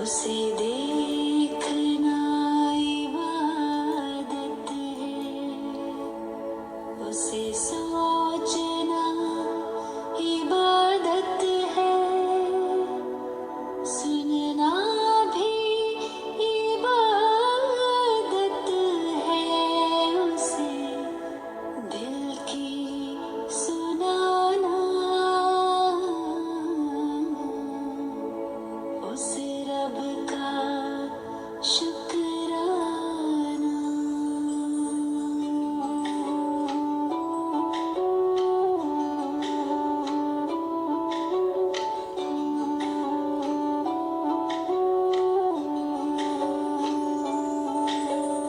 उसे देखना इबादत है, उसे सोचना इबादत है, सुनना भी इबादत है, उसे दिल की सुनाना, उस रब का शुक्राना।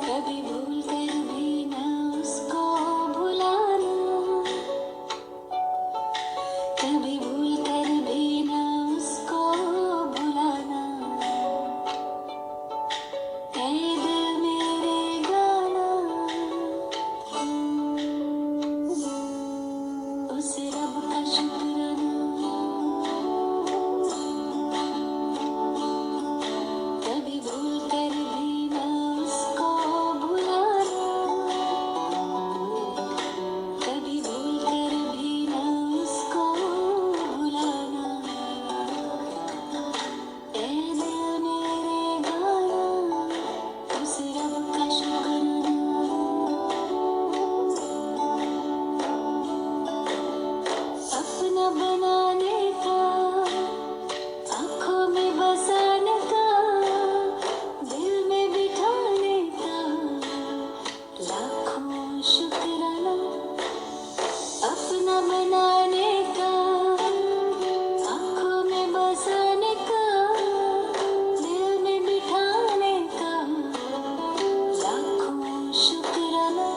कभी भूल कर भी न उसको भुलाना, कभी भूल कर भी न उसको भुलाना, ऐ दिल मेरे गाना, उस रब का शुक्राना। कभी भूल कर भी न उसको भुलाना, कभी भूल कर भी न उसको भुलाना, ऐ दिल मेरे गाना, उस रब का शुक्राना। अपना बनाने का, आँखों में बसाने का, दिल में बिठाने का, लाखों शुक्राना। अपना बनाने का, आँखों में बसाने का, दिल में बिठाने का, लाखों शुक्राना।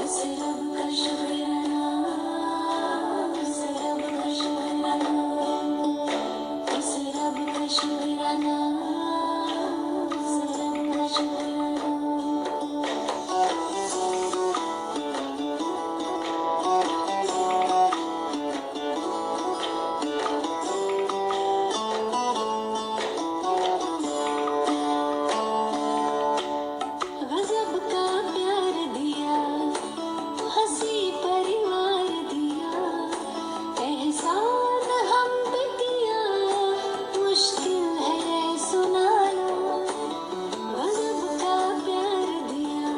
उस रब का शुक्राना, उस रब का शुक्राना, उस रब का शुक्राना, उस रब का शुक्राना। गजब का प्यार दिया, हंसी परिवार दिया, एहसान हम पे किया, मुश्किल है सुनाना। गजब का प्यार दिया,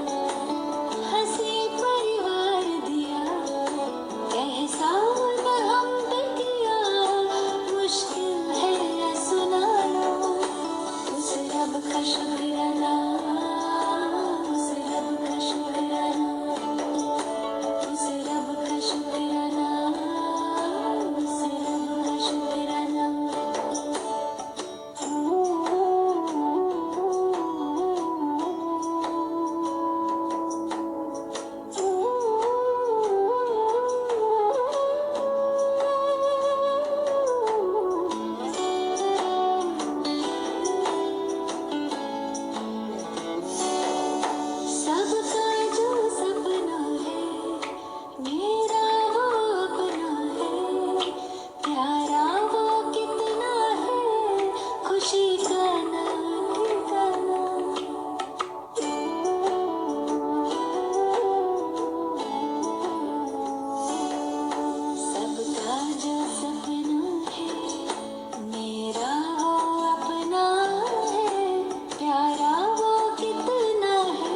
हंसी परिवार दिया, एहसान हम पे किया, मुश्किल है सुनाना। उस रब का शुक्राना, उस रब का शुक्राना, उस रब का शुक्राना, उस रब का शुक्राना। सबका जो सपना है, मेरा वो अपना है, प्यारा वो कितना है, खुशी का ना ठिकाना। सबका जो सपना है, मेरा वो अपना है, प्यारा वो कितना है,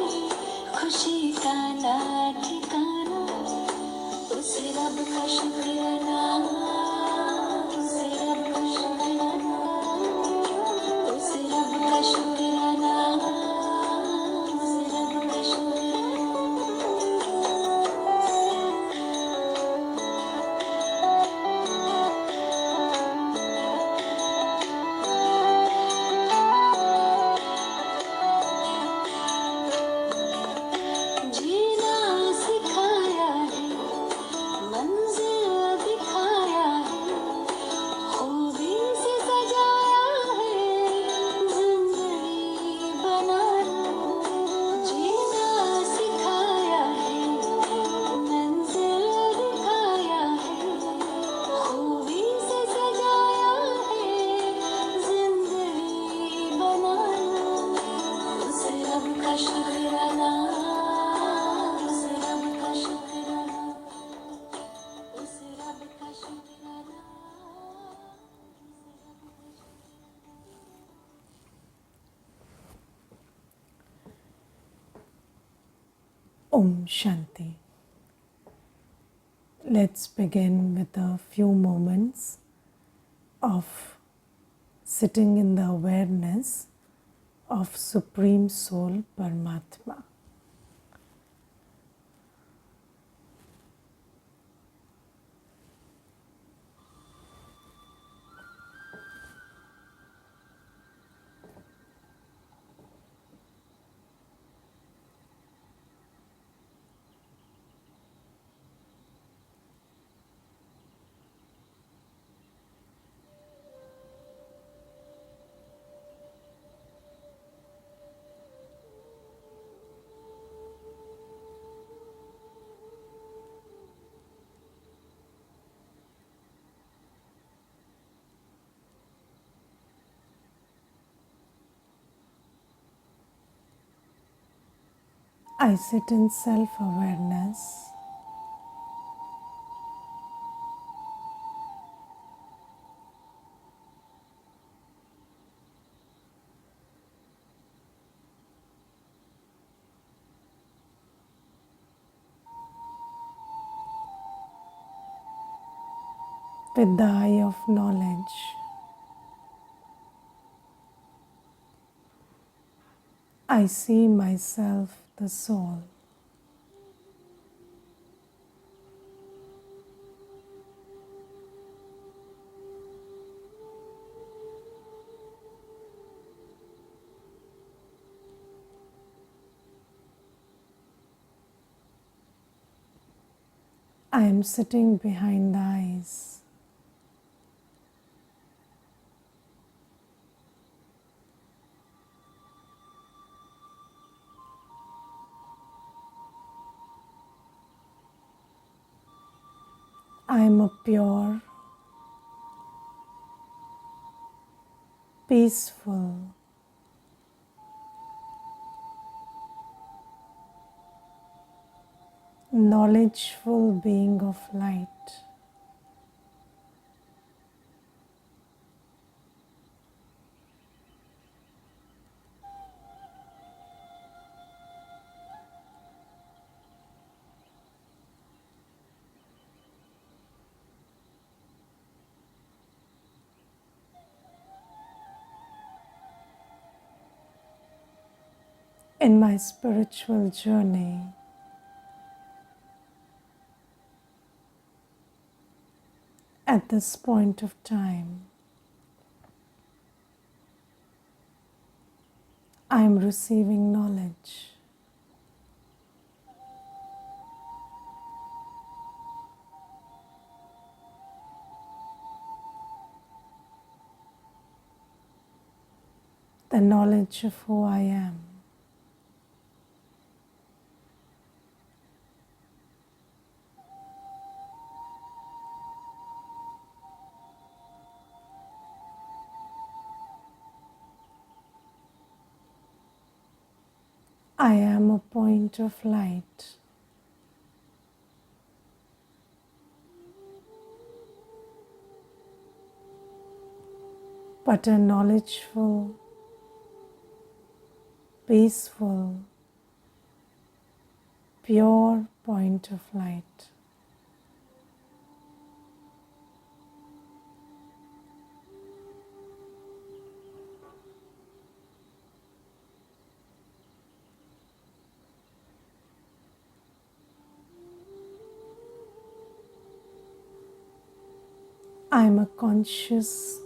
खुशी का ना ठिकाना। उस रब का शुक्राना, उस रब का शुक्राना, का शुक्राना, उस रब का शुक्राना, उस रब का शुक्राना। Om Shanti. Let's begin with a few moments of sitting in the awareness of Supreme Soul Paramatma. I sit in self-awareness with the eye of knowledge. I see myself, the soul. I am sitting behind the eyes. I am a pure, peaceful, knowledgeful being of light. In my spiritual journey, at this point of time, I am receiving knowledge. The knowledge of who I am. I am a point of light. But a knowledgeful, peaceful, pure point of light. I am a conscious,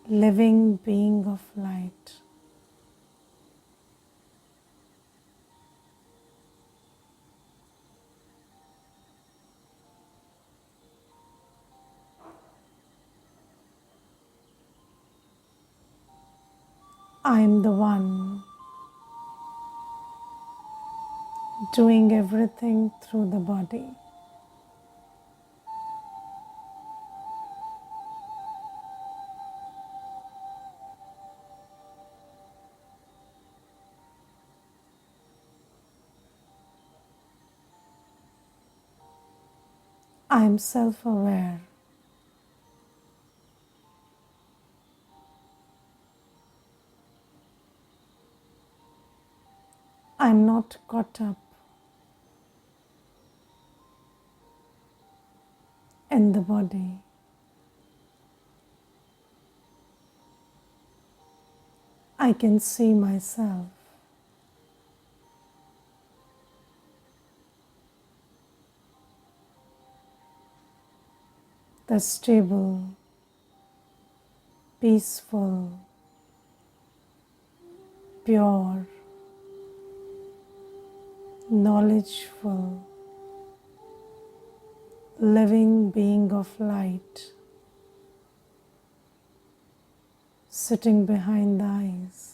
living being of light. I am the one doing everything through the body. I am self-aware. I am not caught up in the body. I can see myself. The stable, peaceful, pure, knowledgeful, living being of light sitting behind the eyes.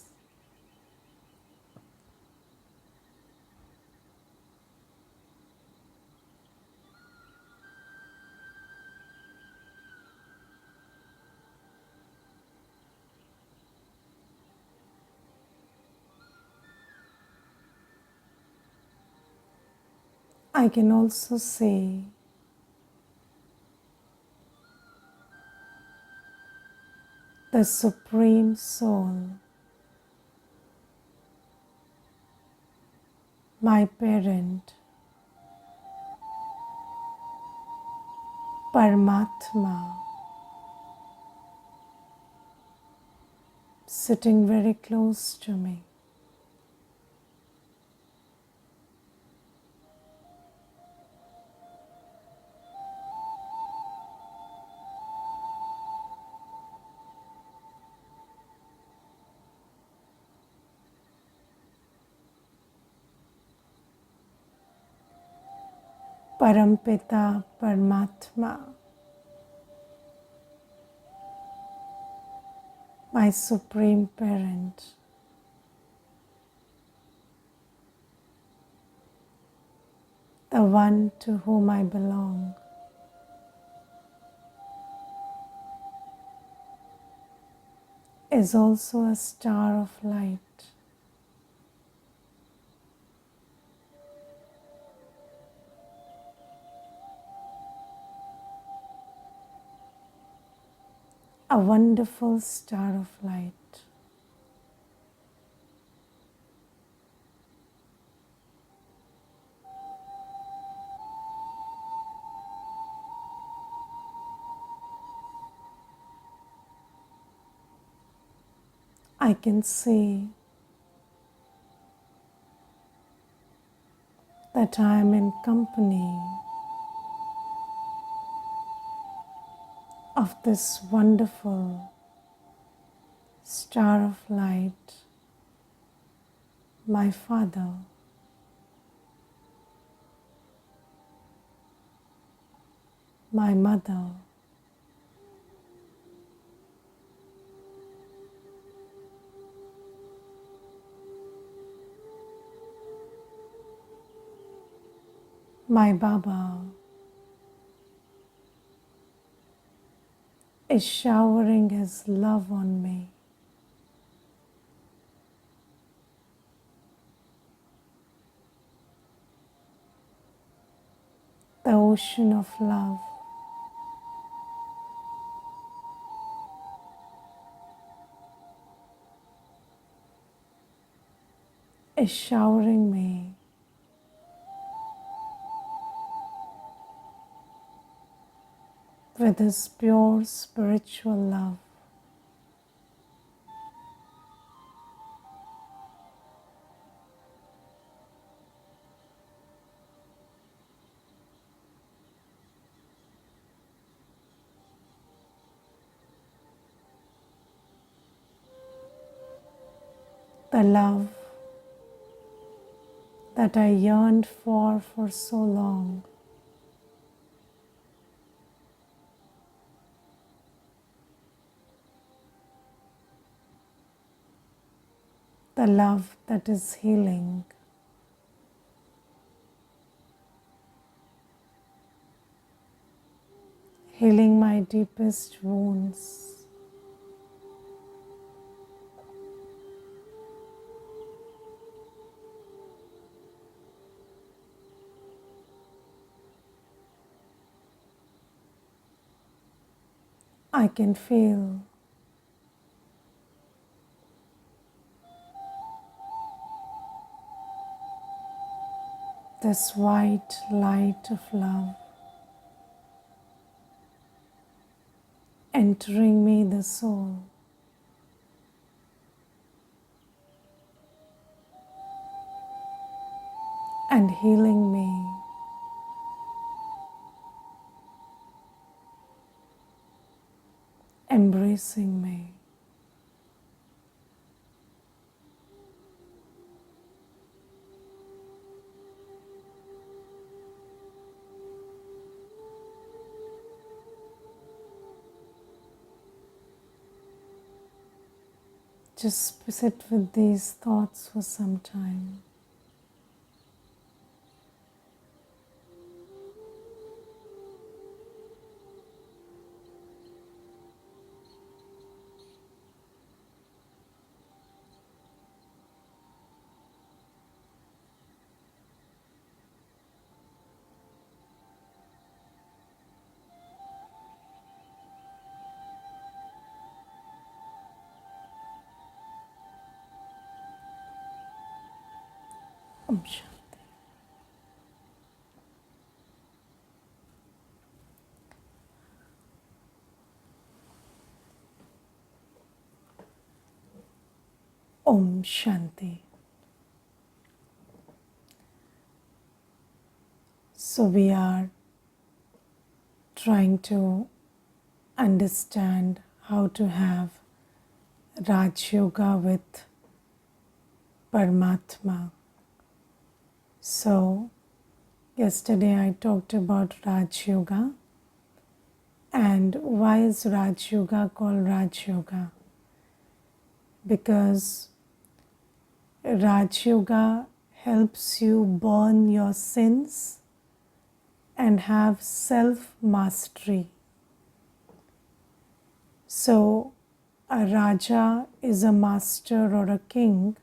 I can also see the Supreme Soul, my parent, Paramatma, sitting very close to me. Parampita Paramatma, my Supreme Parent, the one to whom I belong, is also a star of light. A wonderful star of light. I can see that I am in company of this wonderful star of light, my Father, my Mother, my Baba is showering his love on me. The ocean of love is showering me with his pure spiritual love. The love that I yearned for so long. The love that is healing. Healing my deepest wounds. I can feel this white light of love entering me, the soul, and healing me. Embracing me. Just sit with these thoughts for some time. Om Shanti. Om Shanti. So we are trying to understand how to have Rajyoga with Paramatma. So yesterday I talked about Rajyoga. And why is Rajyoga called Rajyoga? Because Rajyoga helps you burn your sins and have self-mastery. So a Raja is a master or a king,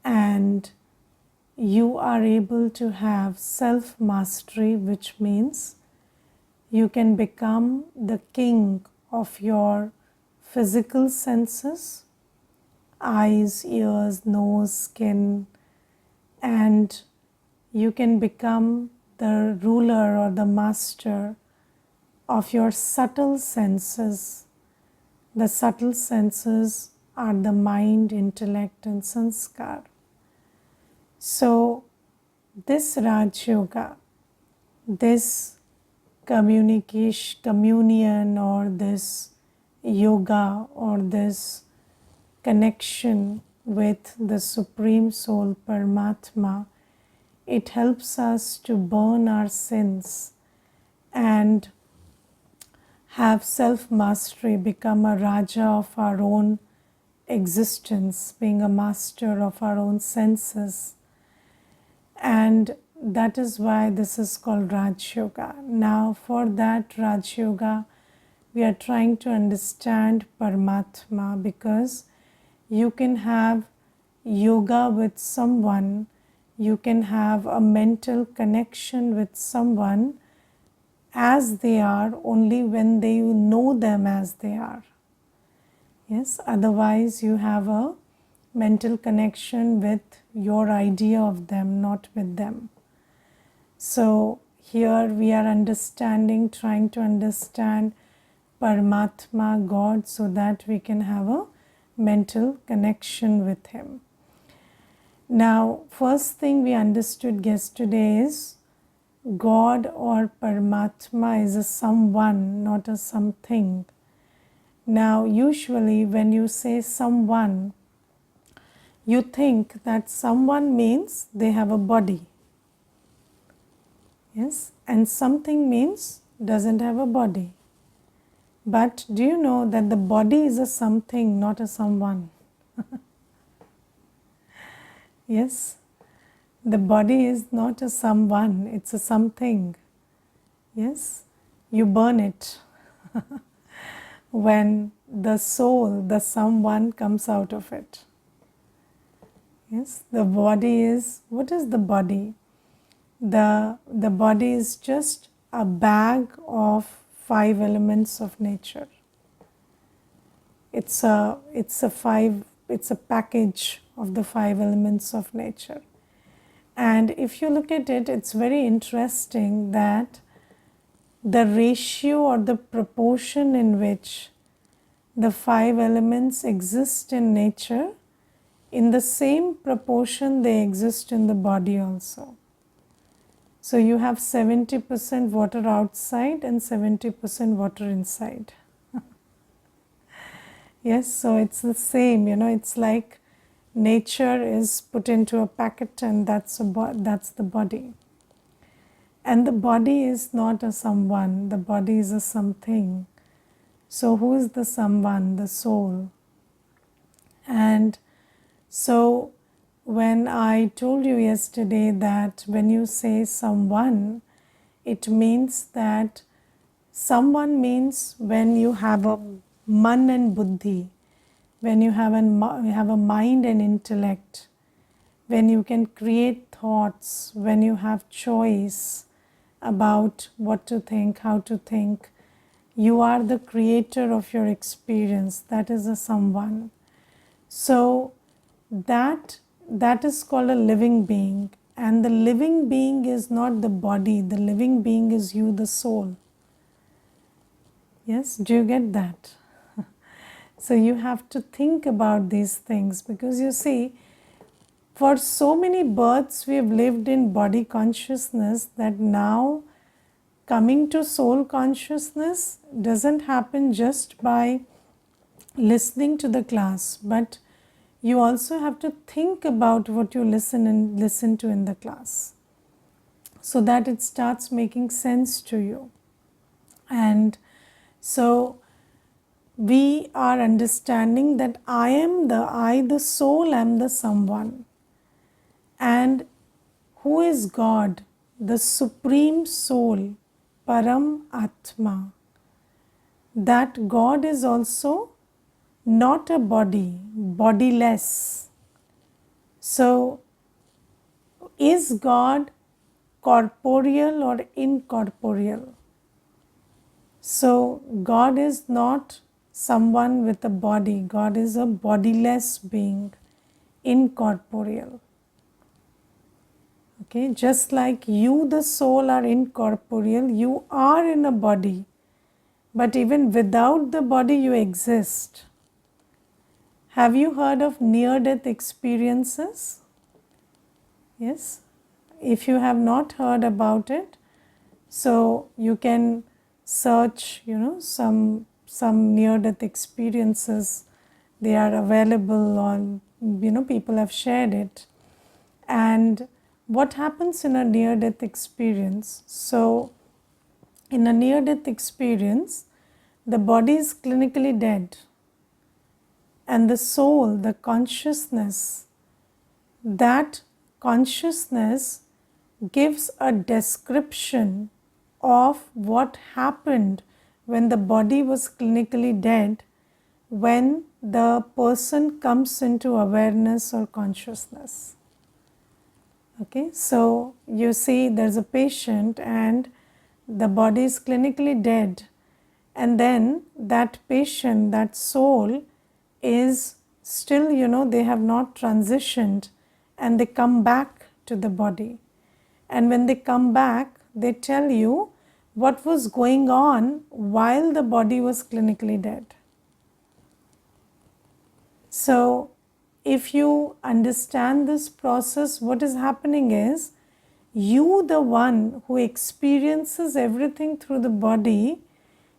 and you are able to have self-mastery, which means you can become the king of your physical senses, eyes, ears, nose, skin, and you can become the ruler or the master of your subtle senses. The subtle senses are the mind, intellect, and sanskar. So this Rajyoga, this communion or this yoga or this connection with the Supreme Soul Paramatma, it helps us to burn our sins and have self-mastery, become a Raja of our own existence, being a master of our own senses. And that is why this is called Rajyoga. Now for that Rajyoga, we are trying to understand Paramatma, because you can have yoga with someone, you can have a mental connection with someone as they are only when you know them as they are. Yes, otherwise you have a mental connection with your idea of them, not with them. So here we are understanding, trying to understand Paramatma, God, so that we can have a mental connection with Him. Now, first thing we understood yesterday is God or Paramatma is a someone, not a something. Now, usually when you say someone, you think that someone means they have a body. Yes, and something means doesn't have a body. But do you know that the body is a something, not a someone? Yes, the body is not a someone, it's a something. Yes, you burn it when the soul, the someone comes out of it. Yes, the body is, what is the body? The body is just a bag of 5 elements of nature. it's a package of the 5 elements of nature. And if you look at it, it's very interesting that the ratio or the proportion in which the 5 elements exist in nature, in the same proportion they exist in the body also. So you have 70% water outside and 70% water inside. Yes, so it's the same, it's like nature is put into a packet, and that's the body. And the body is not a someone, the body is a something. So who is the someone? The soul. And so when I told you yesterday that when you say someone, it means that someone means when you have a man and buddhi, when you have a mind and intellect, when you can create thoughts, when you have choice about what to think, how to think, you are the creator of your experience. That is a someone. So that is called a living being, and the living being is not the body, the living being is you, the soul. Yes, do you get that? So you have to think about these things, because you see, for so many births we have lived in body consciousness that now coming to soul consciousness doesn't happen just by listening to the class, but you also have to think about what you listen to in the class, so that it starts making sense to you. And so we are understanding that the soul, am the someone. And who is God? The Supreme Soul, Param Atma. That God is also not a body, bodiless. So, is God corporeal or incorporeal? So, God is not someone with a body. God is a bodiless being, incorporeal. Okay, just like you, the soul, are incorporeal, you are in a body, but even without the body, you exist. Have you heard of near-death experiences? Yes. If you have not heard about it, so you can search, some near-death experiences. They are available on, people have shared it. And what happens in a near-death experience? So, in a near-death experience, the body is clinically dead, and the soul, the consciousness, that consciousness gives a description of what happened when the body was clinically dead, when the person comes into awareness or consciousness. Okay, so you see there's a patient and the body is clinically dead, and then that patient, that soul is still, they have not transitioned, and they come back to the body. And when they come back, they tell you what was going on while the body was clinically dead. So, if you understand this process, what is happening is, you, the one who experiences everything through the body,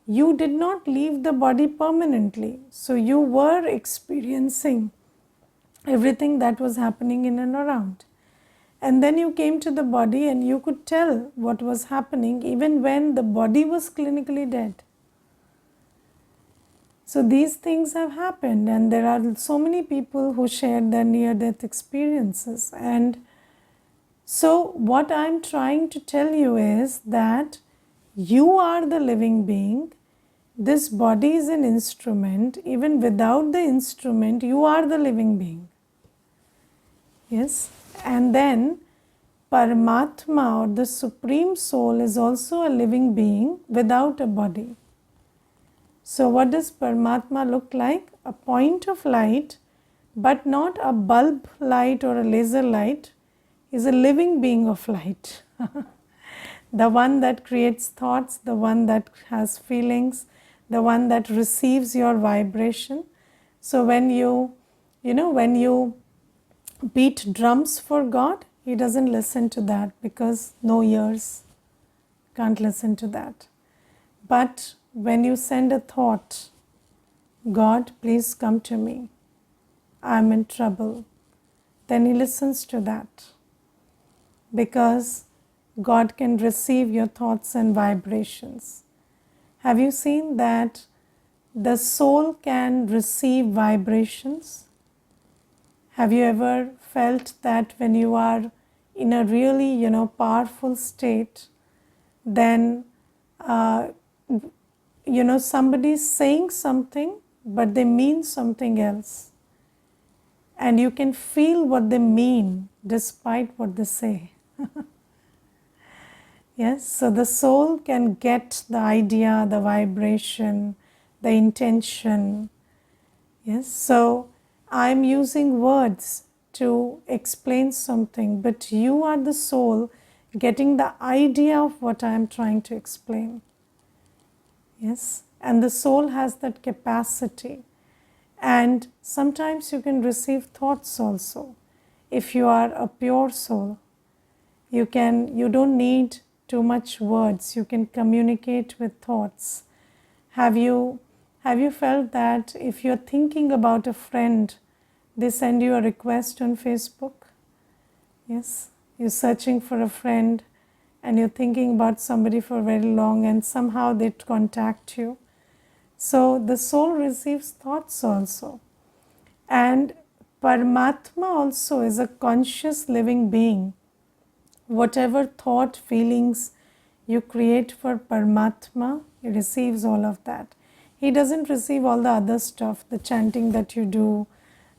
you did not leave the body permanently. So, you were experiencing everything that was happening in and around. And then you came to the body and you could tell what was happening even when the body was clinically dead. So these things have happened, and there are so many people who shared their near-death experiences. And so what I'm trying to tell you is that you are the living being. This body is an instrument. Even without the instrument, you are the living being. Yes. And then Paramatma, or the Supreme Soul, is also a living being without a body. So what does Paramatma look like? A point of light, but not a bulb light or a laser light. Is a living being of light. The one that creates thoughts, the one that has feelings, the one that receives your vibration. So when when you beat drums for God, He doesn't listen to that because no ears, can't listen to that. But when you send a thought, God, please come to me, I'm in trouble, then He listens to that, because God can receive your thoughts and vibrations. Have you seen that the soul can receive vibrations? Have you ever felt that when you are in a really, powerful state, then, somebody's saying something, but they mean something else. And you can feel what they mean despite what they say. Yes, so the soul can get the idea, the vibration, the intention. Yes, so I'm using words to explain something, but you are the soul getting the idea of what I'm trying to explain. Yes, and the soul has that capacity. And sometimes you can receive thoughts also. If you are a pure soul, you don't need too much words. You can communicate with thoughts. Have you felt that if you're thinking about a friend, they send you a request on Facebook? Yes, you're searching for a friend and you're thinking about somebody for very long, and somehow they contact you. So the soul receives thoughts also. And Paramatma also is a conscious living being. Whatever thought, feelings you create for Paramatma, he receives all of that. He doesn't receive all the other stuff, the chanting that you do,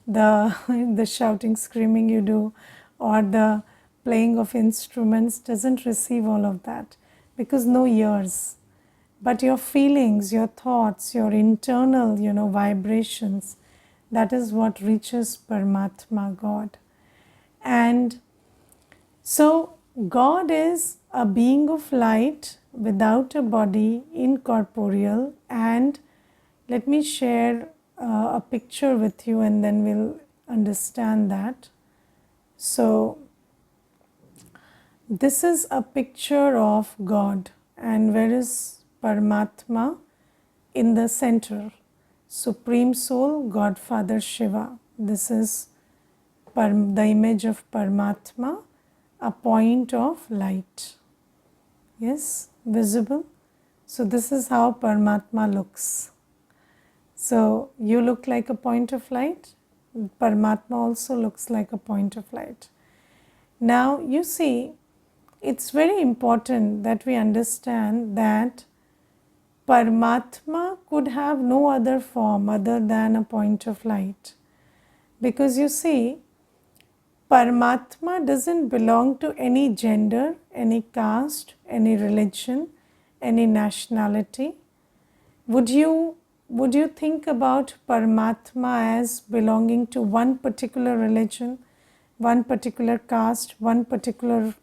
the shouting, screaming you do, or the playing of instruments, doesn't receive all of that, because no ears. But your feelings, your thoughts, your internal, vibrations, that is what reaches Paramatma, God. And so God is a being of light without a body, incorporeal. And let me share a picture with you, and then we'll understand that. So this is a picture of God, and where is Paramatma? In the center, Supreme Soul, Godfather Shiva. This is the image of Paramatma, a point of light. Yes, visible. So this is how Paramatma looks. So you look like a point of light. Paramatma also looks like a point of light. Now you see, it's very important that we understand that Paramatma could have no other form other than a point of light. Because you see, Paramatma doesn't belong to any gender, any caste, any religion, any nationality. Would you think about Paramatma as belonging to one particular religion, one particular caste, one particular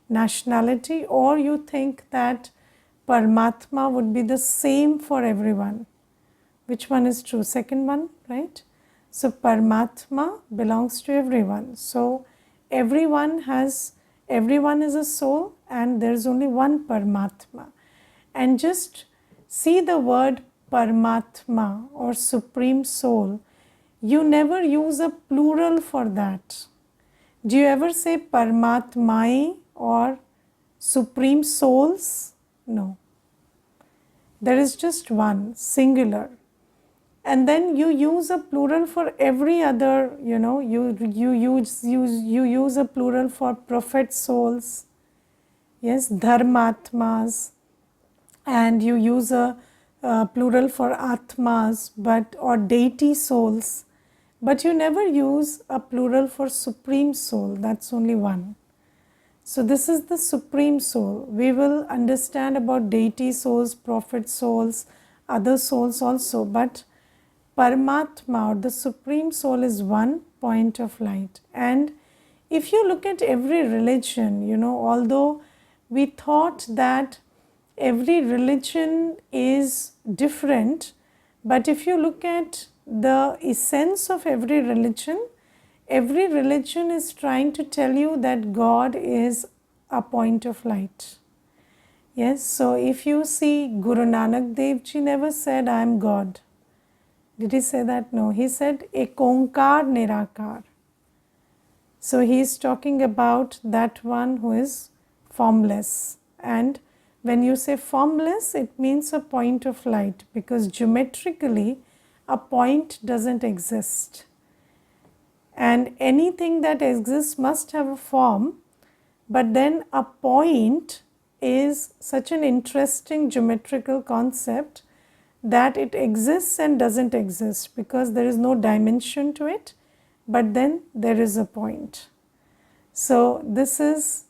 nationality, or you think that Paramatma would be the same for everyone? Which one is true? Second one, right? So Paramatma belongs to everyone. So everyone is a soul, and there is only one Paramatma. And just see the word Paramatma or Supreme Soul. You never use a plural for that. Do you ever say Paramatmai or Supreme Souls? No. There is just one, singular. And then you use a plural for every other, you use a plural for prophet souls, yes, dharmatmas, and you use a plural for atmas, or deity souls, but you never use a plural for supreme soul. That's only one. So this is the Supreme Soul. We will understand about deity souls, prophet souls, other souls also, but Paramatma or the Supreme Soul is one point of light. And if you look at every religion, although we thought that every religion is different, but if you look at the essence of every religion is trying to tell you that God is a point of light. Yes, so if you see Guru Nanak Dev Ji never said I am God. Did he say that? No, he said Ek Onkar Nirakar. So he is talking about that one who is formless. And when you say formless, it means a point of light, because geometrically a point doesn't exist. And anything that exists must have a form, but then a point is such an interesting geometrical concept that it exists and doesn't exist, because there is no dimension to it, but then there is a point. So this is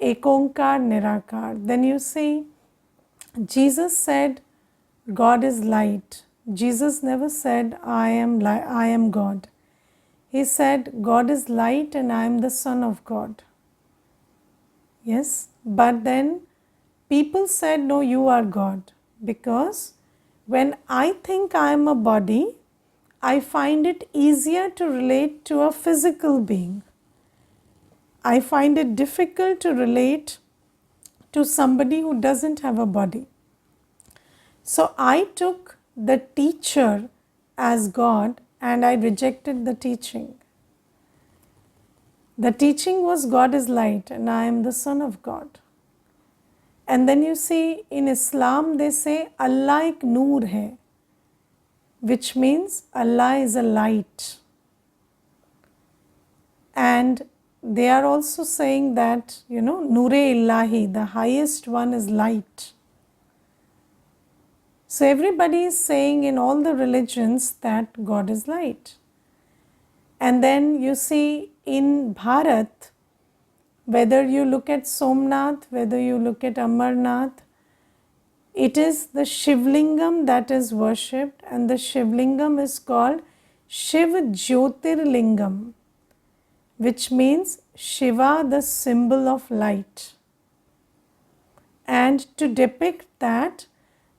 Ekonkar Nirakar. Then you see, Jesus said God is light. Jesus never said I am God. He said God is light and I am the Son of God. Yes, but then people said no, you are God, because when I think I am a body, I find it easier to relate to a physical being. I find it difficult to relate to somebody who doesn't have a body. So I took the teacher as God and I rejected the teaching. The teaching was God is light and I am the Son of God. And then you see in Islam they say Allah ek noor hai, which means Allah is a light. And they are also saying that, Noor-e Illahi, the highest one is light. So everybody is saying in all the religions that God is light. And then you see in Bharat, whether you look at Somnath, whether you look at Amarnath, it is the Shivlingam that is worshipped, and the Shivlingam is called Shiv Jyotirlingam, which means Shiva, the symbol of light. And to depict that,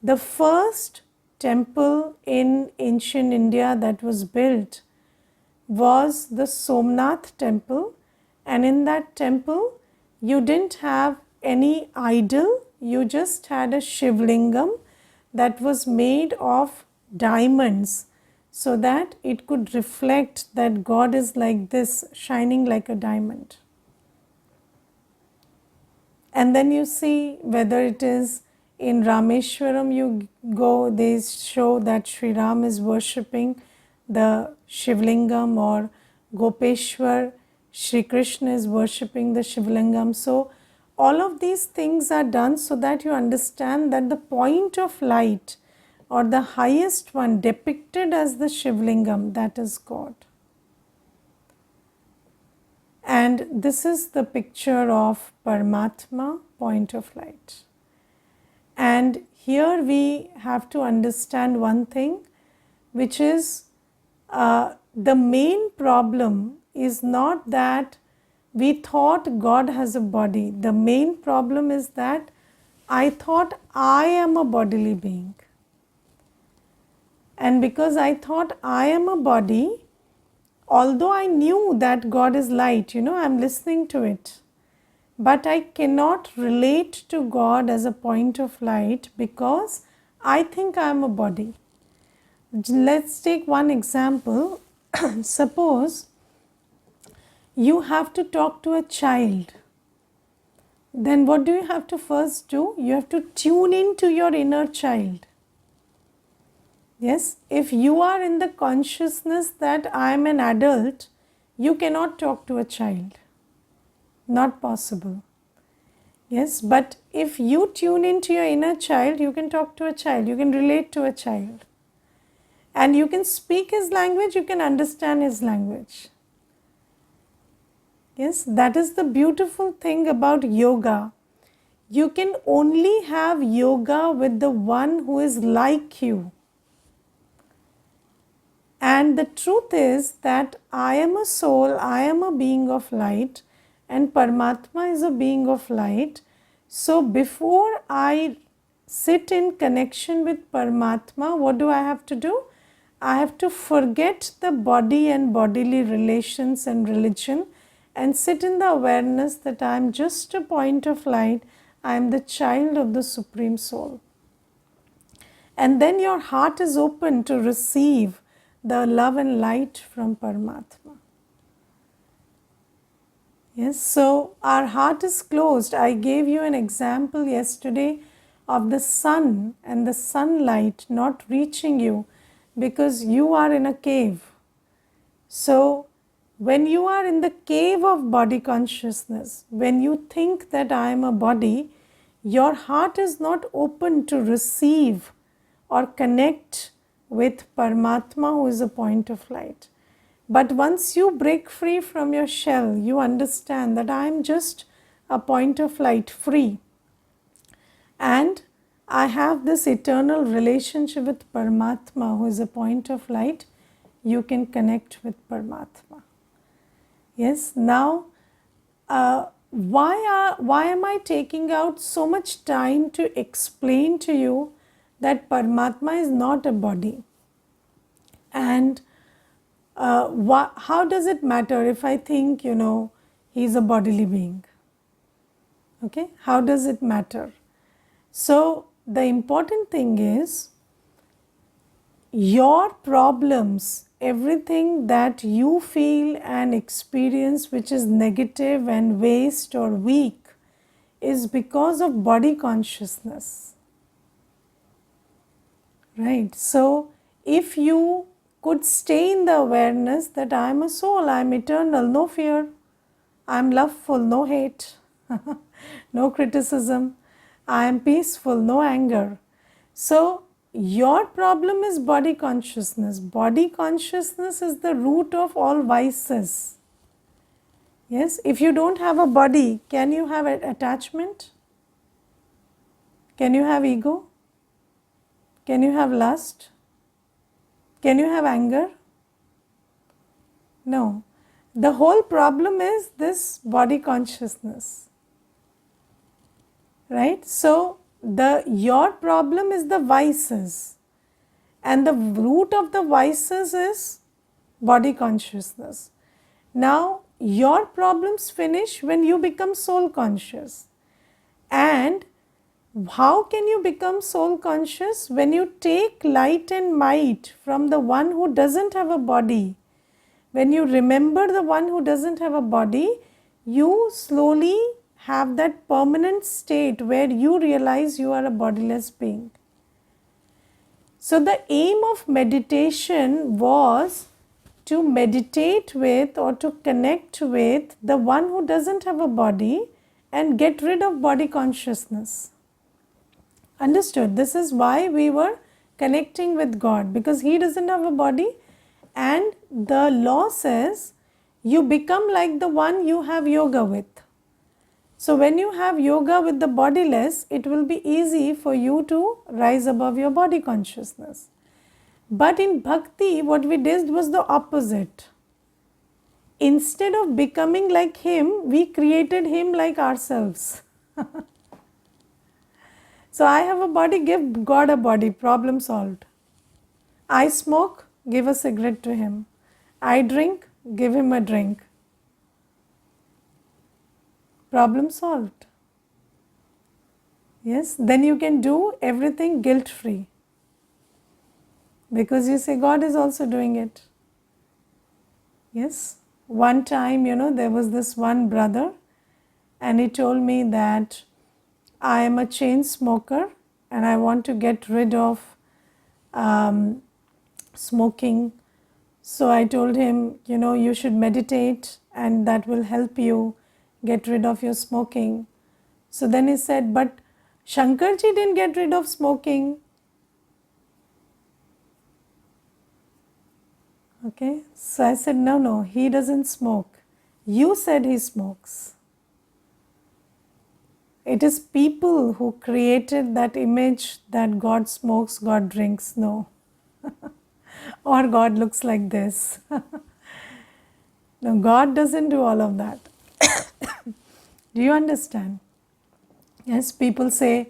the first temple in ancient India that was built was the Somnath temple, and in that temple you didn't have any idol, you just had a Shivlingam that was made of diamonds, so that it could reflect that God is like this, shining like a diamond. And then you see whether it is in Rameshwaram you go, they show that Sri Ram is worshipping the Shivlingam, or Gopeshwar, Sri Krishna is worshipping the Shivlingam. So all of these things are done so that you understand that the point of light, or the highest one depicted as the Shivlingam, that is God. And this is the picture of Paramatma, point of light. And here we have to understand one thing, which is the main problem is not that we thought God has a body. The main problem is that I thought I am a bodily being. And because I thought I am a body, although I knew that God is light, I am listening to it, but I cannot relate to God as a point of light because I think I am a body. Let's take one example. Suppose you have to talk to a child. Then what do you have to first do? You have to tune into your inner child. Yes, if you are in the consciousness that I am an adult, you cannot talk to a child. Not possible. Yes, but if you tune into your inner child, you can talk to a child, you can relate to a child. And you can speak his language, you can understand his language. Yes, that is the beautiful thing about yoga. You can only have yoga with the one who is like you. And the truth is that I am a soul, I am a being of light, and Paramatma is a being of light. So before I sit in connection with Paramatma, what do I have to do? I have to forget the body and bodily relations and religion and sit in the awareness that I am just a point of light, I am the child of the Supreme Soul. And then your heart is open to receive the love and light from Paramatma. Yes, so our heart is closed. I gave you an example yesterday of the sun and the sunlight not reaching you because you are in a cave. So, when you are in the cave of body consciousness, when you think that I am a body, your heart is not open to receive or connect with Paramatma, who is a point of light. But once you break free from your shell, you understand that I am just a point of light, free. And I have this eternal relationship with Paramatma, who is a point of light. You can connect with Paramatma. Yes, now why am I taking out so much time to explain to you that Paramatma is not a body? And how does it matter if I think, he's a bodily being? Okay, how does it matter? So, the important thing is your problems, everything that you feel and experience which is negative and waste or weak, is because of body consciousness. Right? So, if you could stay in the awareness that I am a soul, I am eternal, no fear, I am loveful, no hate, no criticism, I am peaceful, no anger. So, your problem is body consciousness. Body consciousness is the root of all vices. Yes, if you don't have a body, can you have attachment? Can you have ego? Can you have lust? Can you have anger? No. The whole problem is this body consciousness. Right? So, your problem is the vices, and the root of the vices is body consciousness. Now, your problems finish when you become soul conscious. And how can you become soul conscious? When you take light and might from the one who doesn't have a body. When you remember the one who doesn't have a body, you slowly have that permanent state where you realize you are a bodiless being. So, the aim of meditation was to meditate with or to connect with the one who doesn't have a body and get rid of body consciousness. Understood? This is why we were connecting with God, because He doesn't have a body, and the law says you become like the one you have yoga with. So, when you have yoga with the bodiless, it will be easy for you to rise above your body consciousness. But in bhakti, what we did was the opposite. Instead of becoming like him, we created him like ourselves. So, I have a body, give God a body, problem solved. I smoke, give a cigarette to him. I drink, give him a drink. Problem solved. Yes, then you can do everything guilt free, because you say God is also doing it. Yes, one time, there was this one brother, and he told me that I am a chain smoker and I want to get rid of smoking. So I told him, you should meditate and that will help you get rid of your smoking. So then he said, but Shankarji didn't get rid of smoking. Okay, so I said, no, he doesn't smoke. You said he smokes. It is people who created that image that God smokes, God drinks. No. Or God looks like this. No, God doesn't do all of that. Do you understand? Yes, people say,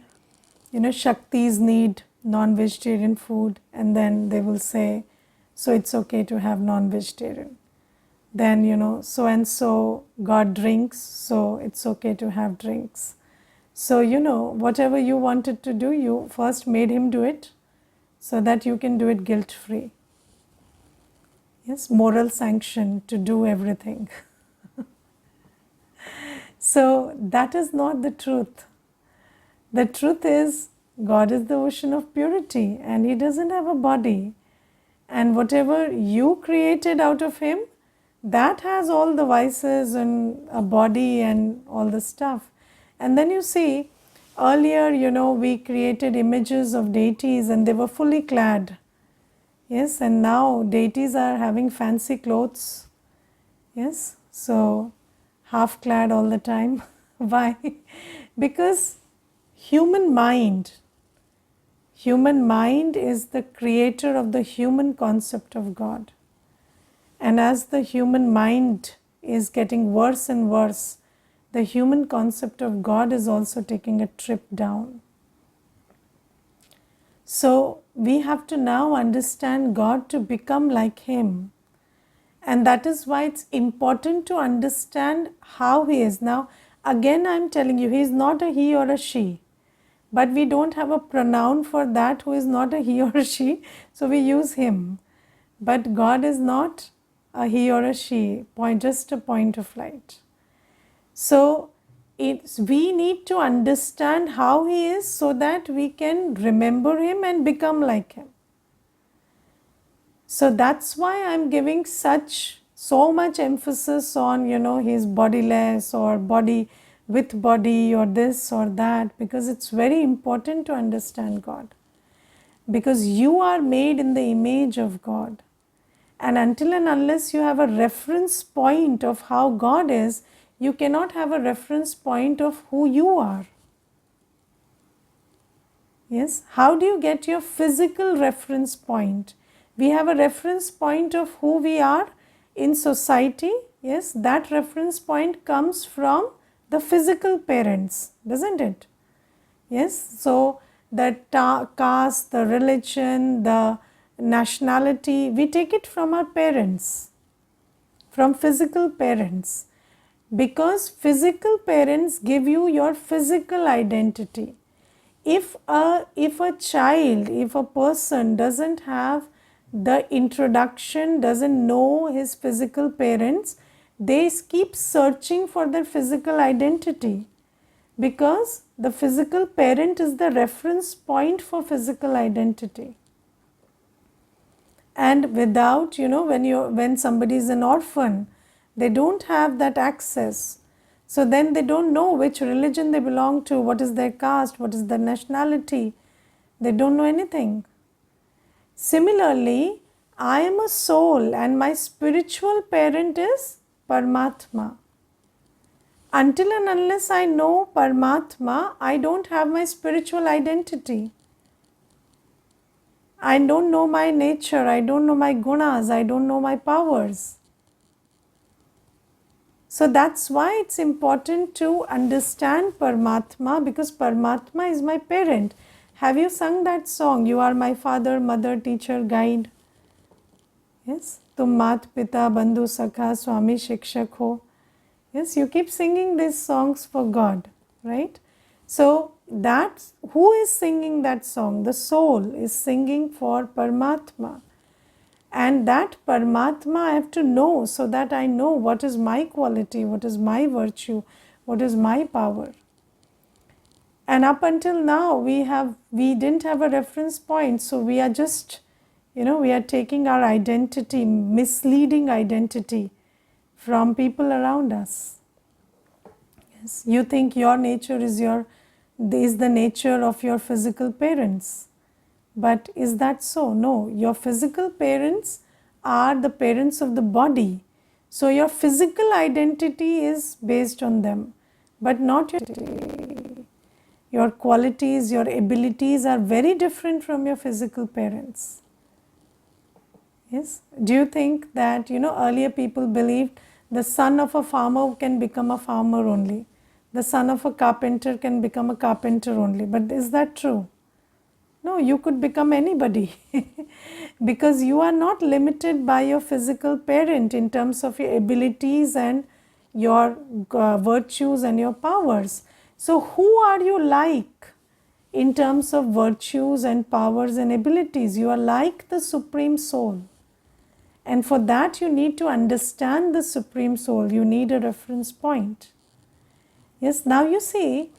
Shaktis need non-vegetarian food, and then they will say, so it's okay to have non-vegetarian. Then, so and so God drinks, so it's okay to have drinks. So, whatever you wanted to do, you first made him do it so that you can do it guilt-free. Yes, moral sanction to do everything. So, that is not the truth. The truth is, God is the ocean of purity and He doesn't have a body. And whatever you created out of Him, that has all the vices and a body and all the stuff. And then you see, earlier, we created images of deities and they were fully clad. Yes, and now deities are having fancy clothes. Yes, so half clad all the time. Why? Because human mind is the creator of the human concept of God. And as the human mind is getting worse and worse, the human concept of God is also taking a trip down. So we have to now understand God to become like Him. And that is why it's important to understand how He is. Now, again, I'm telling you, He is not a he or a she. But we don't have a pronoun for that who is not a he or a she, so we use him. But God is not a he or a she, just a point of light. So we need to understand how He is so that we can remember Him and become like Him. So that's why I'm giving so much emphasis on, He's bodiless or body with body or this or that, because it's very important to understand God. Because you are made in the image of God. And until and unless you have a reference point of how God is, you cannot have a reference point of who you are. Yes? How do you get your physical reference point? We have a reference point of who we are in society. Yes, that reference point comes from the physical parents, doesn't it? Yes, so the caste, the religion, the nationality, we take it from our parents, from physical parents, because physical parents give you your physical identity. If a child, if a person doesn't have the introduction, doesn't know his physical parents, they keep searching for their physical identity, because the physical parent is the reference point for physical identity. And without, when somebody is an orphan, they don't have that access. So then they don't know which religion they belong to, what is their caste, what is their nationality. They don't know anything. Similarly, I am a soul and my spiritual parent is Paramatma. Until and unless I know Paramatma, I don't have my spiritual identity. I don't know my nature, I don't know my gunas, I don't know my powers. So that's why it's important to understand Paramatma, because Paramatma is my parent. Have you sung that song? You are my father, mother, teacher, guide. Yes. Tum mat pita bandhu sakha swami shikshak ho. Yes, you keep singing these songs for God, right? So that's who is singing that song? The soul is singing for Paramatma. And that Paramatma I have to know, so that I know what is my quality, what is my virtue, what is my power. And up until now, we didn't have a reference point, so we are just, we are taking our identity, misleading identity from people around us. Yes, you think your nature is the nature of your physical parents. But is that so? No, your physical parents are the parents of the body. So your physical identity is based on them, but not your identity. your qualities, your abilities are very different from your physical parents. Yes. Do you think that, earlier people believed the son of a farmer can become a farmer only? The son of a carpenter can become a carpenter only. But is that true? No, you could become anybody because you are not limited by your physical parent in terms of your abilities and your virtues and your powers. So, who are you like in terms of virtues and powers and abilities? You are like the Supreme Soul. And for that, you need to understand the Supreme Soul. You need a reference point. Yes, now you see,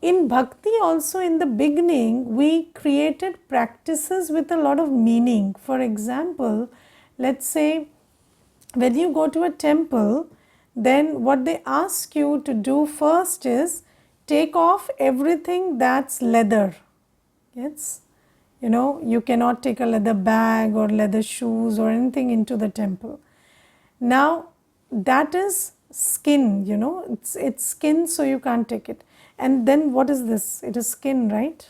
in bhakti also in the beginning, we created practices with a lot of meaning. For example, let's say when you go to a temple, then what they ask you to do first is take off everything that's leather. Yes, you cannot take a leather bag or leather shoes or anything into the temple. Now that is skin, it's skin, so you can't take it. And then what is this? It is skin, right?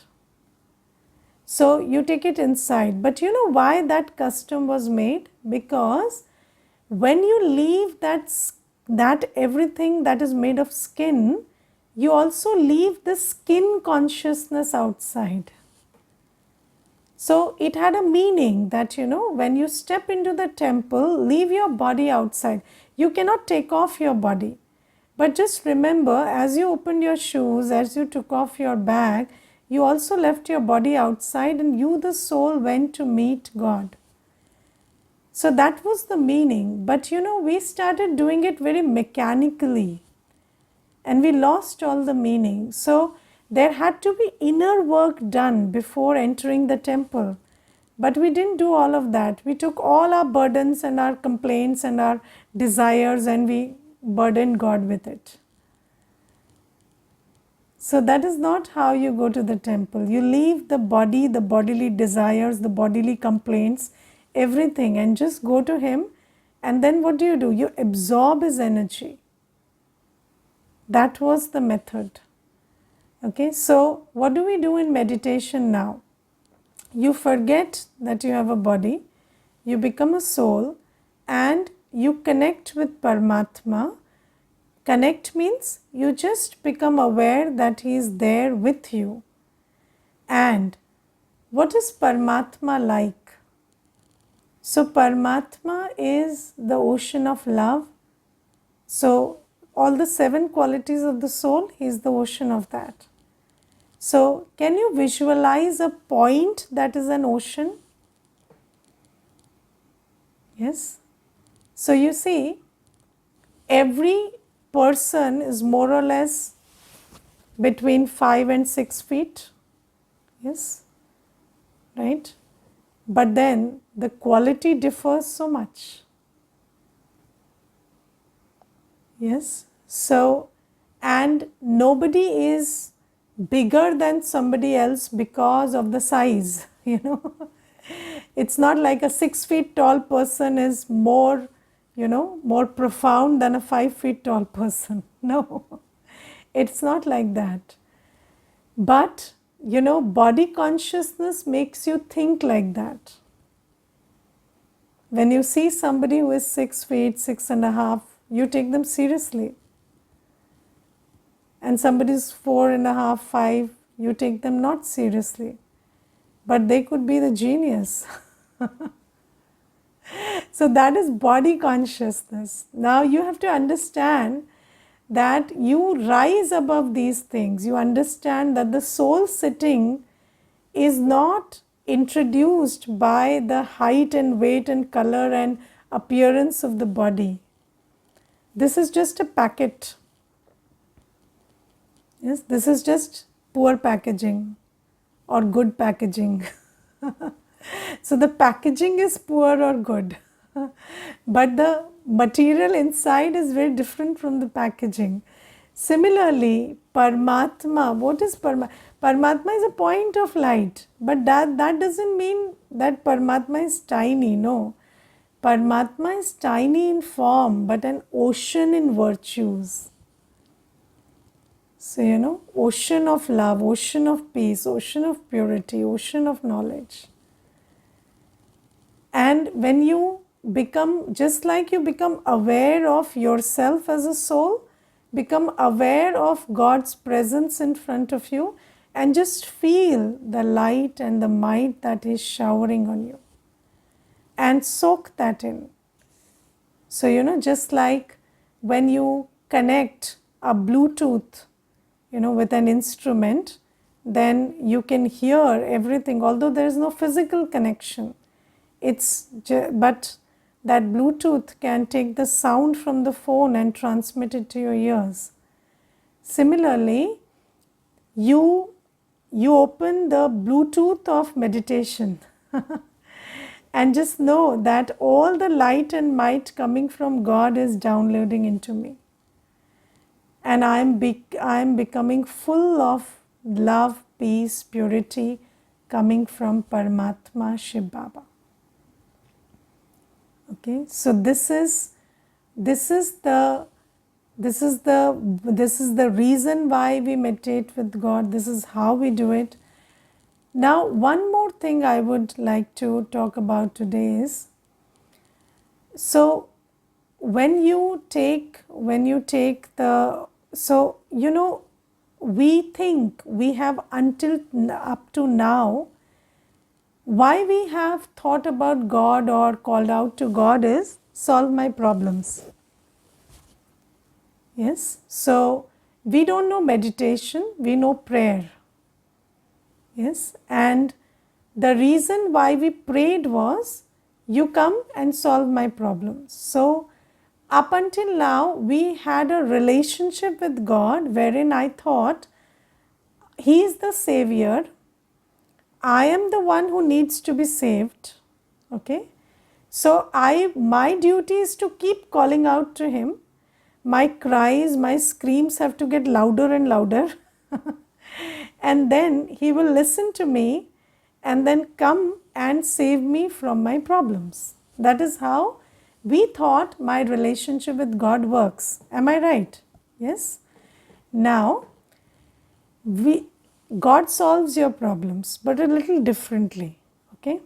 So you take it inside. But you know why that custom was made? Because when you leave that everything that is made of skin, you also leave the skin consciousness outside. So it had a meaning that, when you step into the temple, leave your body outside. You cannot take off your body. But just remember, as you opened your shoes, as you took off your bag, you also left your body outside and you, the soul, went to meet God. So that was the meaning. But we started doing it very mechanically and we lost all the meaning. So there had to be inner work done before entering the temple. But we didn't do all of that. We took all our burdens and our complaints and our desires and we burdened God with it. So that is not how you go to the temple. You leave the body, the bodily desires, the bodily complaints, everything, and just go to Him. And then what do? You absorb His energy. That was the method. Okay, so what do we do in meditation now? You forget that you have a body, you become a soul, and you connect with Paramatma. Connect means you just become aware that He is there with you. And what is Paramatma like? So Paramatma is the ocean of love. So all the 7 qualities of the soul, He is the ocean of that. So can you visualize a point that is an ocean? Yes. So you see, every person is more or less between 5 and 6 feet. Yes. Right. But then the quality differs so much. Yes. So, and nobody is bigger than somebody else because of the size, It's not like a 6 feet tall person is more, more profound than a 5 feet tall person. No, it's not like that. But, body consciousness makes you think like that. When you see somebody who is 6 feet, 6.5, you take them seriously. And somebody is 4.5, 5, you take them not seriously. But they could be the genius. So that is body consciousness. Now you have to understand that you rise above these things. You understand that the soul sitting is not introduced by the height and weight and color and appearance of the body. This is just a packet. Yes, this is just poor packaging or good packaging. So the packaging is poor or good, but the material inside is very different from the packaging. Similarly, Paramatma, what is Paramatma? Paramatma is a point of light, but that doesn't mean that Paramatma is tiny, no. Paramatma is tiny in form, but an ocean in virtues. So, ocean of love, ocean of peace, ocean of purity, ocean of knowledge. And when you become, just like you become aware of yourself as a soul, become aware of God's presence in front of you and just feel the light and the might that is showering on you and soak that in. So, just like when you connect a Bluetooth, with an instrument, then you can hear everything, although there is no physical connection. But that Bluetooth can take the sound from the phone and transmit it to your ears. Similarly, you open the Bluetooth of meditation and just know that all the light and might coming from God is downloading into me. And I am becoming full of love, peace, purity coming from Paramatma Shiv Baba. Okay, so this is the reason why we meditate with God. This is how we do it. Now, one more thing I would like to talk about today is, so when you take the, so we think we have until up to now, why we have thought about God or called out to God is solve my problems. Yes, so we don't know meditation, we know prayer. Yes, and the reason why we prayed was, you come and solve my problems. So up until now we had a relationship with God wherein I thought He is the Savior, I am the one who needs to be saved. Okay, so my duty is to keep calling out to Him. My cries, my screams have to get louder and louder and then He will listen to me and then come and save me from my problems. That is how we thought my relationship with God works. Am I right? Yes. Now, God solves your problems, but a little differently. Okay.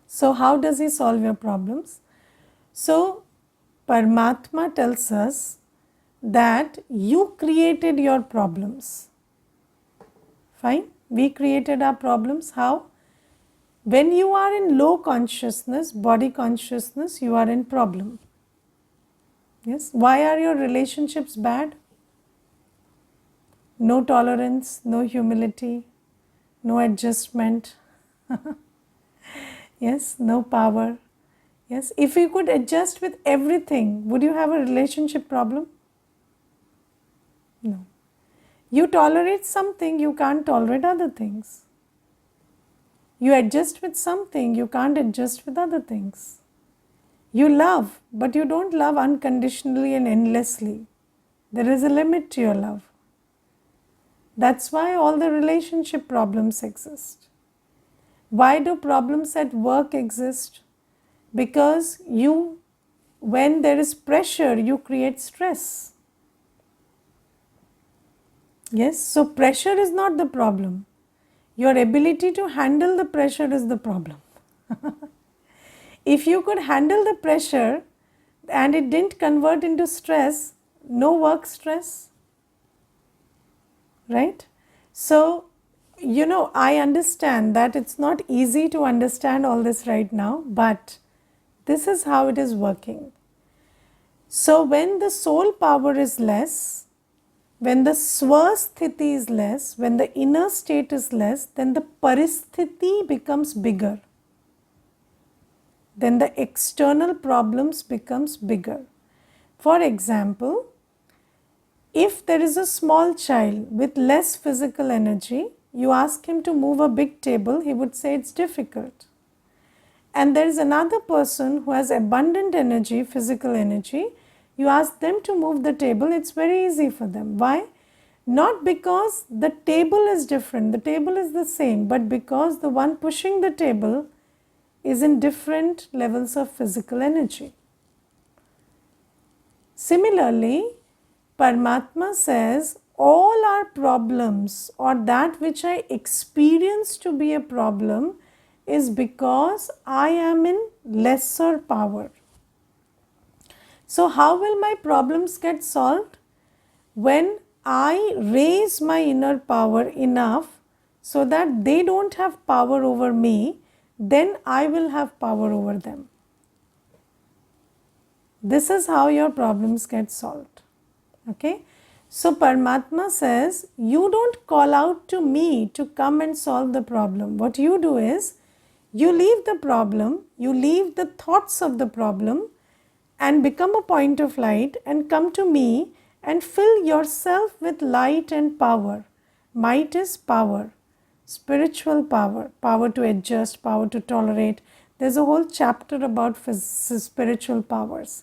So how does He solve your problems? So Paramatma tells us that you created your problems. Fine, we created our problems. How? When you are in low consciousness, body consciousness, you are in problem. Yes. Why are your relationships bad? No tolerance, no humility, no adjustment. Yes, no power. Yes, if you could adjust with everything, would you have a relationship problem? No. You tolerate something, you can't tolerate other things. You adjust with something, you can't adjust with other things. You love, but you don't love unconditionally and endlessly. There is a limit to your love. That's why all the relationship problems exist. Why do problems at work exist? Because when there is pressure, you create stress. Yes, so pressure is not the problem. Your ability to handle the pressure is the problem. If you could handle the pressure and it didn't convert into stress, no work stress, right? So, I understand that it's not easy to understand all this right now, but this is how it is working. So, when the soul power is less, when the swasthiti is less, when the inner state is less, then the paristhiti becomes bigger. Then the external problems becomes bigger. For example, if there is a small child with less physical energy, you ask him to move a big table, he would say it's difficult. And there is another person who has abundant energy, physical energy, you ask them to move the table, it's very easy for them. Why? Not because the table is different, the table is the same, but because the one pushing the table is in different levels of physical energy. Similarly, Paramatma says, all our problems or that which I experience to be a problem is because I am in lesser power. So how will my problems get solved? When I raise my inner power enough so that they don't have power over me, then I will have power over them. This is how your problems get solved. Okay. So Paramatma says, you don't call out to me to come and solve the problem. What you do is, you leave the problem, you leave the thoughts of the problem and become a point of light and come to me and fill yourself with light and power. Might is power, spiritual power, power to adjust, power to tolerate. There's a whole chapter about spiritual powers.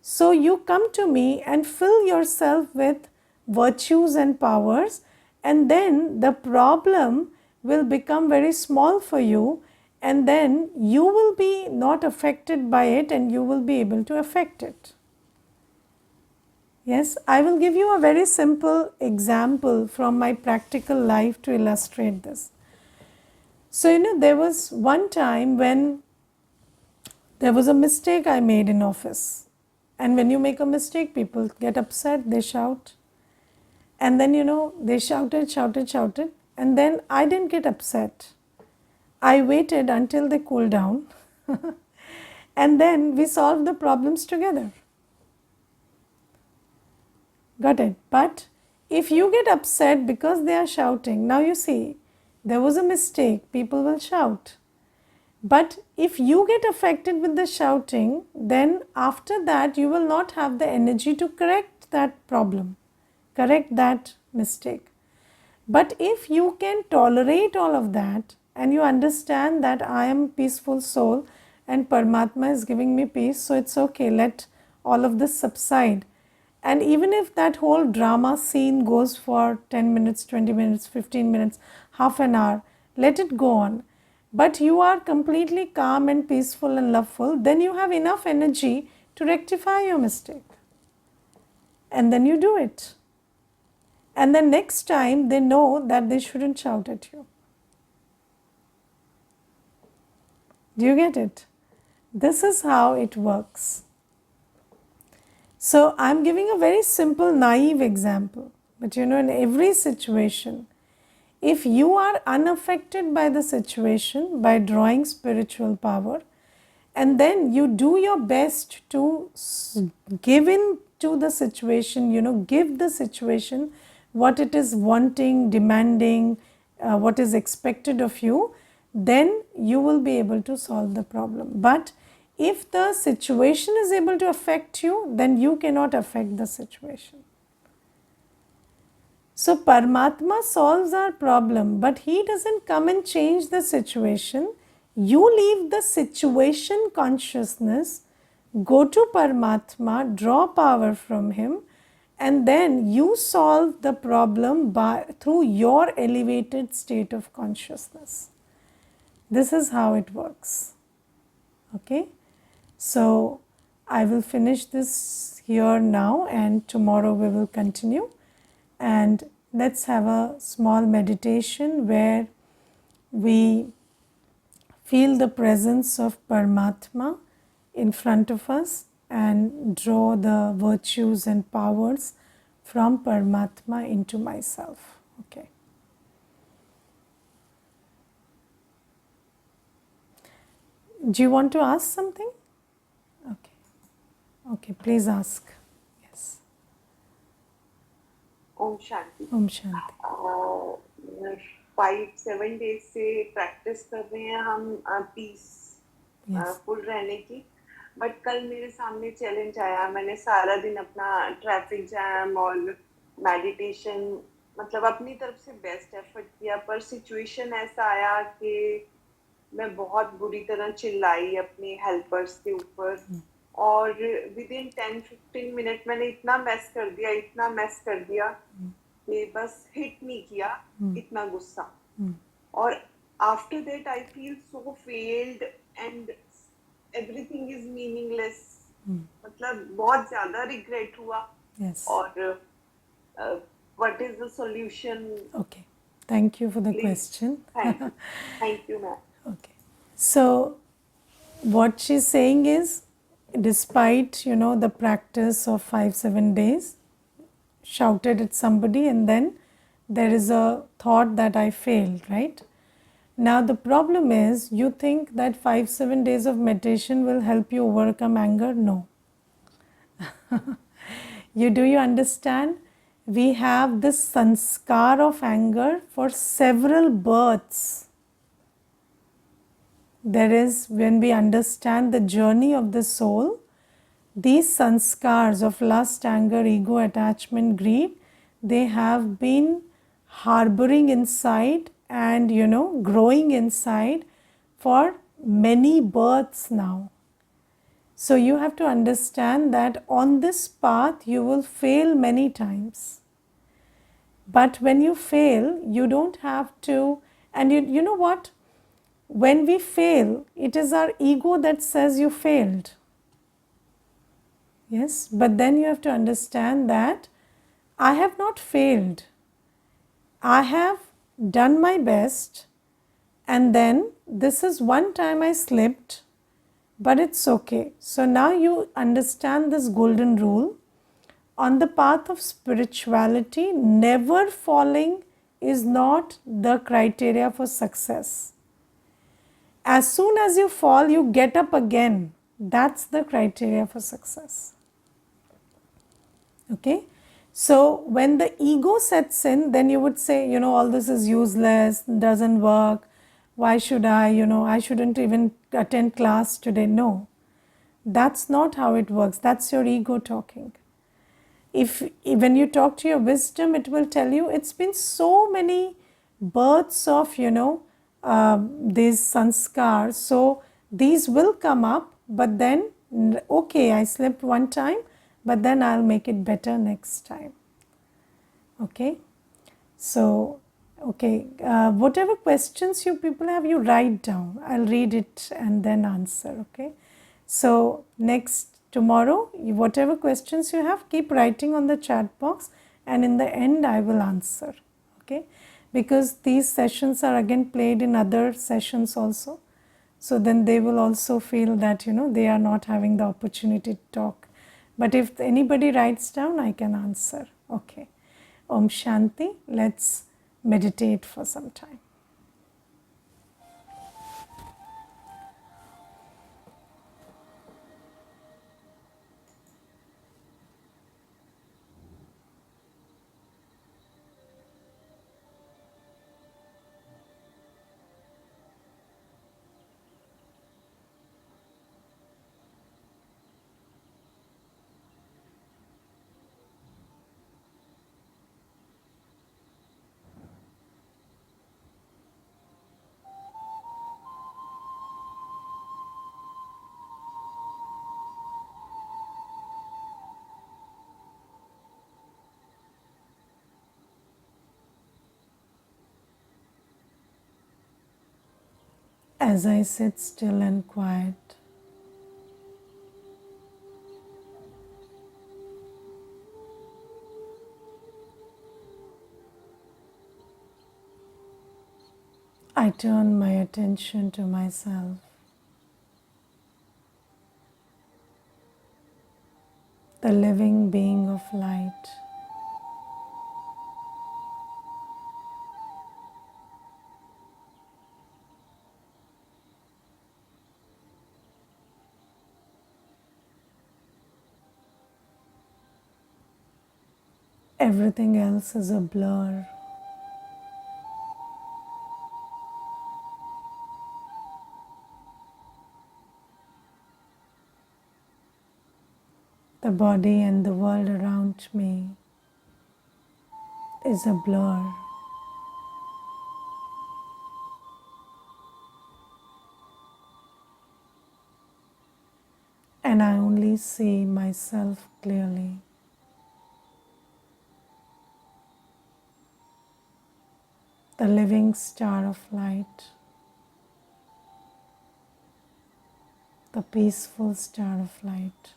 So you come to me and fill yourself with virtues and powers, and then the problem will become very small for you, and then you will be not affected by it and you will be able to affect it. Yes, I will give you a very simple example from my practical life to illustrate this. So, there was one time when there was a mistake I made in office. And when you make a mistake, people get upset, they shout. And then, they shouted. And then I didn't get upset. I waited until they cooled down. And then we solved the problems together. Got it? But if you get upset because they are shouting, now you see, there was a mistake, people will shout. But if you get affected with the shouting, then after that you will not have the energy to correct that problem, correct that mistake. But if you can tolerate all of that and you understand that I am a peaceful soul and Paramatma is giving me peace, so it's okay, let all of this subside. And even if that whole drama scene goes for 10 minutes, 20 minutes, 15 minutes, half an hour, let it go on. But you are completely calm and peaceful and loveful, then you have enough energy to rectify your mistake. And then you do it. And then next time they know that they shouldn't shout at you. Do you get it? This is how it works. So I'm giving a very simple, naive example. But in every situation, if you are unaffected by the situation by drawing spiritual power, and then you do your best to give in to the situation, give the situation what it is wanting, demanding, what is expected of you, then you will be able to solve the problem. But if the situation is able to affect you, then you cannot affect the situation. So Paramatma solves our problem, but he doesn't come and change the situation. You leave the situation consciousness, go to Paramatma, draw power from him, and then you solve the problem through your elevated state of consciousness. This is how it works. Okay, so I will finish this here now, and tomorrow we will continue. And let's have a small meditation where we feel the presence of Paramatma in front of us and draw the virtues and powers from Paramatma into myself. Okay. Do you want to ask something? Okay. Okay, please ask. Yes. Om Shanti. Om Shanti. 5-7 days से practice कर रहे हैं हम peaceful रहने की, but कल मेरे सामने चैलेंज आया। मैंने सारा दिन अपना ट्रैफिक जैम और मेडिटेशन मतलब अपनी तरफ से बेस्ट एफर्ट किया, पर सिचुएशन ऐसा आया कि मैं बहुत बुरी तरह चिल्लाई अपने हेल्पर्स के ऊपर, और विद इन 10-15 मिनट मैंने इतना मैस कर दिया कि बस हिट नहीं किया, इतना गुस्सा। और after that I feel so failed and everything is meaningless. मतलब बहुत ज्यादा रिग्रेट हुआ। Yes. और what is the solution? Okay, thank you for the Please. question. Thank you. Thank you, ma'am. Okay, so what she's saying is, despite the practice of 5-7 days, shouted at somebody, and then there is a thought that I failed, right? Now the problem is, you think that 5-7 days of meditation will help you overcome anger. No. You understand? We have this sanskar of anger for several births. There is, when we understand the journey of the soul, these sanskars of lust, anger, ego, attachment, greed, they have been harboring inside and growing inside for many births now. So you have to understand that on this path you will fail many times. But when you fail, you don't have to, and you know what? When we fail, it is our ego that says you failed. Yes, but then you have to understand that I have not failed. I have done my best, and then this is one time I slipped, but it's okay. So now you understand this golden rule. On the path of spirituality, never falling is not the criteria for success. As soon as you fall, you get up again. That's the criteria for success. Okay? So when the ego sets in, then you would say, all this is useless, doesn't work. Why should I? I shouldn't even attend class today. No, that's not how it works. That's your ego talking. If when you talk to your wisdom, it will tell you it's been so many births of these sanskars, so these will come up, but then okay, I slipped one time, but then I'll make it better next time. Okay, so okay, whatever questions you people have, you write down. I'll read it and then answer. Okay, so next tomorrow, whatever questions you have, keep writing on the chat box, and in the end I will answer. Okay, because these sessions are again played in other sessions also, so then they will also feel that they are not having the opportunity to talk. But if anybody writes down, I can answer. Okay, Om Shanti. Let's meditate for some time. As I sit still and quiet, I turn my attention to myself, the living being of light. Everything else is a blur. The body and the world around me is a blur. And I only see myself clearly. The living star of light, the peaceful star of light.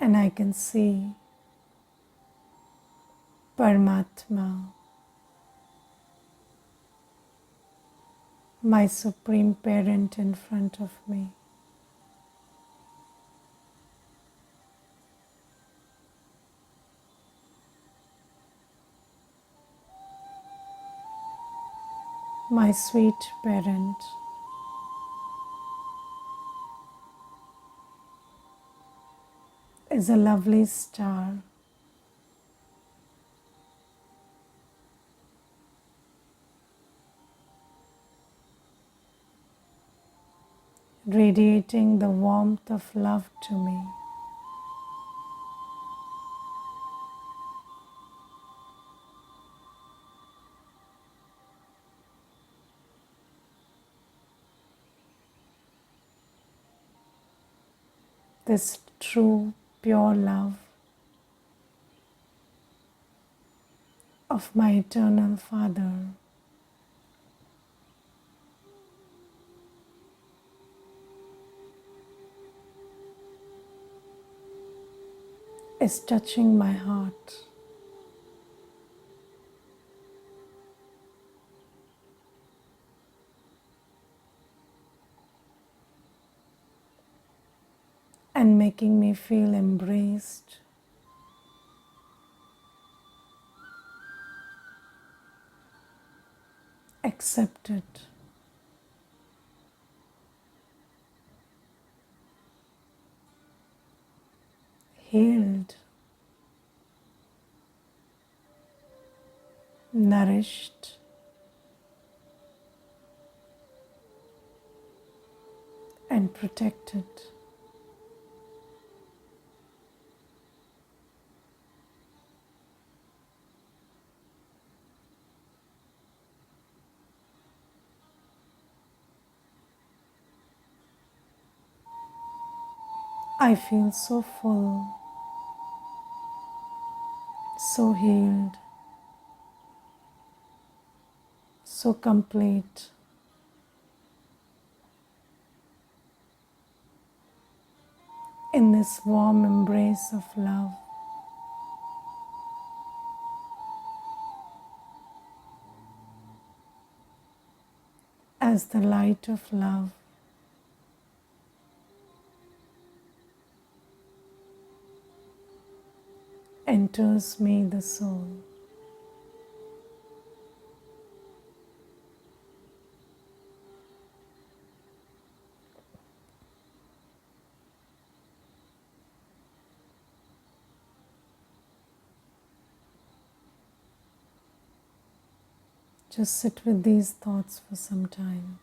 and I can see Paramatma, my Supreme Parent, in front of me. My sweet parent is a lovely star, radiating the warmth of love to me. This true, pure love of my eternal Father is touching my heart, and making me feel embraced, accepted, healed, nourished, and protected. I feel so full, so healed, so complete. In this warm embrace of love, as the light of love enters me, the soul. Just sit with these thoughts for some time.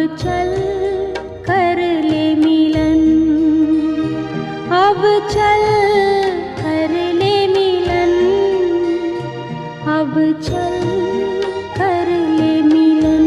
चल कर ले मिलन, अब चल कर ले मिलन, अब चल कर ले मिलन।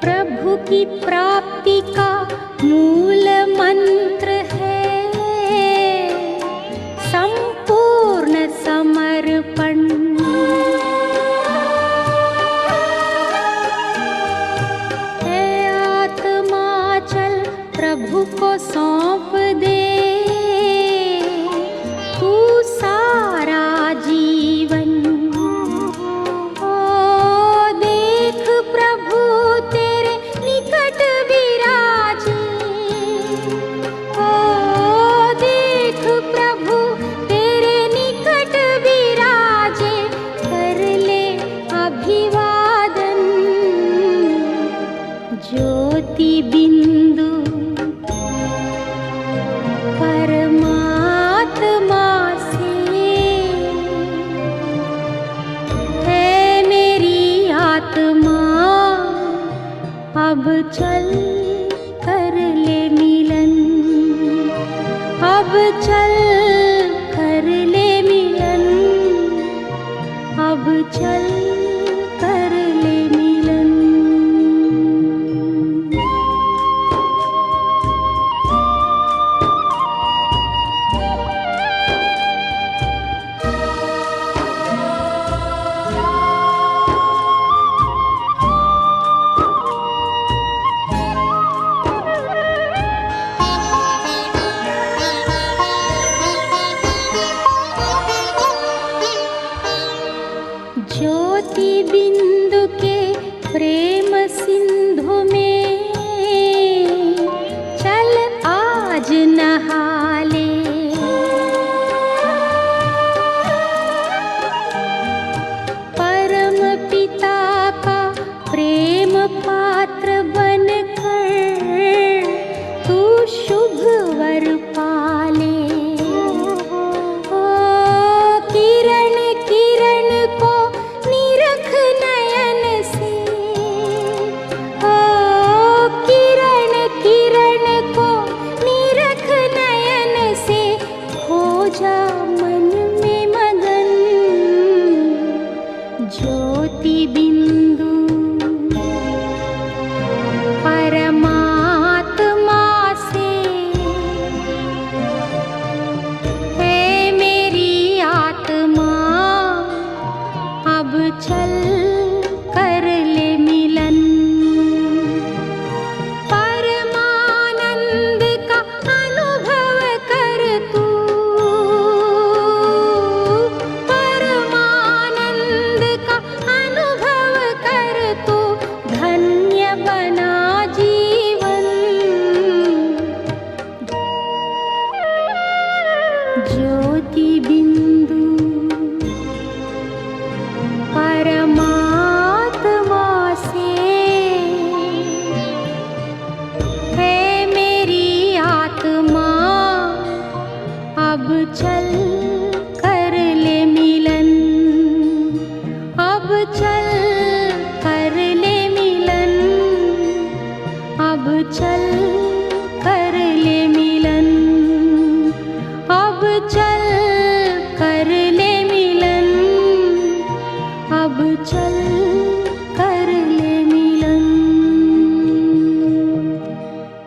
प्रभु की प्राप्ति का मूल मंत्र है संपूर्ण समर्पण। है आत्मा चल प्रभु को सौंप दे, तू सारा जीवन। ओ देख प्रभु तेरे निकट विराजे, ओ देख प्रभु तेरे निकट विराजे, कर ले अभिवादन। ज्योति बिंदु परमात्मा से, है मेरी आत्मा अब चल कर ले मिलन, अब चल कर ले मिलन, अब चल कर ले मिलन। ज्योति बिंदु के प्रेम सिंधु में चल आज नहा ले। परम पिता का प्रेम पात्र बनकर तू शुभ वर पाले। ओ किरण किरण को निरख नयन से, ओ किरण किरण को निरख नयन से, हो जा मन में मगन। ज्योति बिंदु परमात्मा से, है मेरी आत्मा अब चल कर ले मिलन। परमानंद का अनुभव कर तू, परमानंद का अनुभव कर तू, धन्य बना जीवन। ज्योति बिंदु परमात्मा से, है मेरी आत्मा अब चल कर ले मिलन, अब चल कर ले मिलन, अब चल कर ले मिलन, अब चल